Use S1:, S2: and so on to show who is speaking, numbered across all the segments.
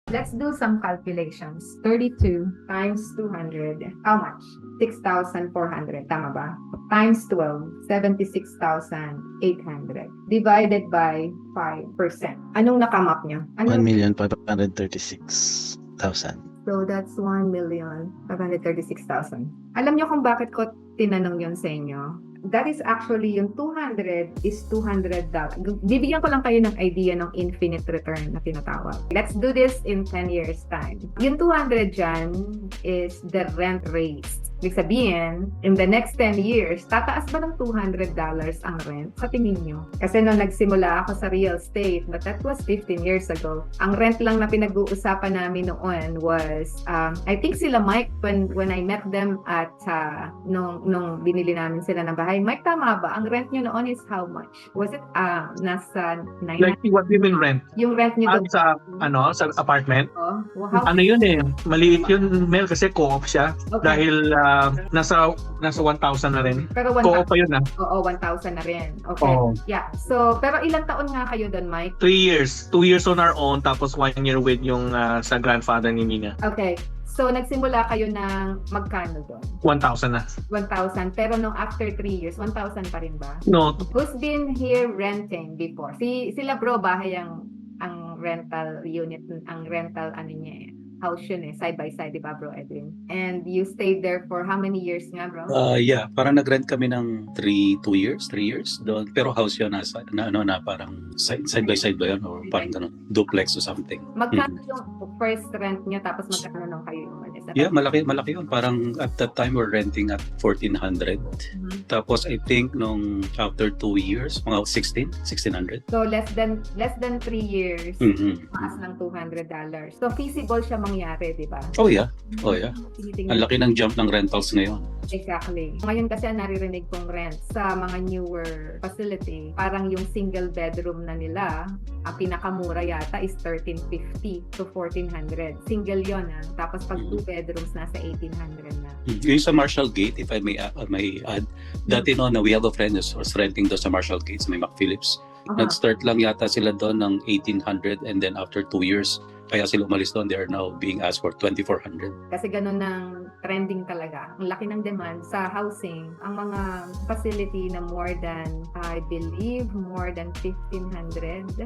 S1: Let's do some calculations. 32 times 200. How much? 6,400. Tama ba? Times 12, 76,800. Divided by 5%. Anong nakamap nyo? Anong
S2: 1,536,000.
S1: So that's 1,536,000. Alam niyo kung bakit ko tinanong yon sa inyo? That is actually yung 200 is $200. Bibigyan ko lang kayo ng idea ng infinite return na tinatawag. Let's do this in 10 years time. Yung 200 dyan is the rent raised. Ibig sabihin, in the next 10 years, tataas ba ng $200 ang rent? Sa tingin nyo? Kasi nung nagsimula ako sa real estate, but that was 15 years ago, ang rent lang na pinag-uusapan namin noon was, I think sila Mike, when I met them at nung binili namin sila ng bahay, Mike, tama ba? Ang rent nyo noon is how much? Was it nasa 9?
S3: Like, what do you mean rent?
S1: Yung rent nyo doon?
S3: Sa apartment?
S1: Oh, well, how?
S3: Ano yun eh, maliit yun, Mel, kasi co-op siya.
S1: Okay.
S3: Dahil nasa 1,000 na rin.
S1: Pero
S3: Co-op pa yun
S1: Oo, 1,000 na rin. Okay.
S3: Oo.
S1: Yeah. So, pero ilang taon nga kayo doon, Mike?
S3: 3 years. 2 years on our own, tapos 1 year with yung sa grandfather ni Nina.
S1: Okay. So, nagsimula kayo ng magkano doon?
S3: 1,000 na.
S1: 1,000. Pero nung after 3 years, 1,000 pa rin ba?
S3: No,
S1: Who's been here renting before? Sila bro, bahay ang rental unit, ang rental ano niya eh. House yun eh, side by side, di ba bro Edwin? And you stayed there for how many years nga bro?
S4: Yeah, parang nag-rent kami ng 3 years doon. Pero house yun na parang side by side ba yun? Or parang duplex or something.
S1: Magkano yung first rent niya tapos magkano nung kayo umalis?
S4: Yeah, malaki yun. Parang at that time we're renting at 1,400. Tapos I think nung after 2 years, mga 1,600.
S1: So less than 3 years, maas ng $200. So feasible siya mangyari, di ba?
S4: Oh yeah.
S1: Tinitingnan-
S4: Ang laki ng jump ng rentals ngayon.
S1: Exactly. Ngayon kasi ang naririnig kong rent sa mga newer facility, parang yung single bedroom na nila, ang pinakamura yata is 1,350 to 1,400. Single yon ah. Tapos pag 2 bedrooms, nasa 1,800 na.
S4: Yung sa Marshall Gate, if I may add, dati na we have a friend who's renting doon sa Marshall Gate, sa may McPhillips. Nag-start lang yata sila doon ng 1,800 and then after 2 years, kaya sila umalis doon, they are now being asked for 2,400.
S1: Kasi ganun ng trending talaga. Ang laki ng demand sa housing. Ang mga facility na more than 1,500,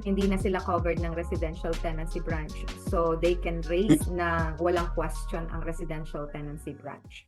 S1: hindi na sila covered ng residential tenancy branch. So, they can raise na walang question ang residential tenancy branch.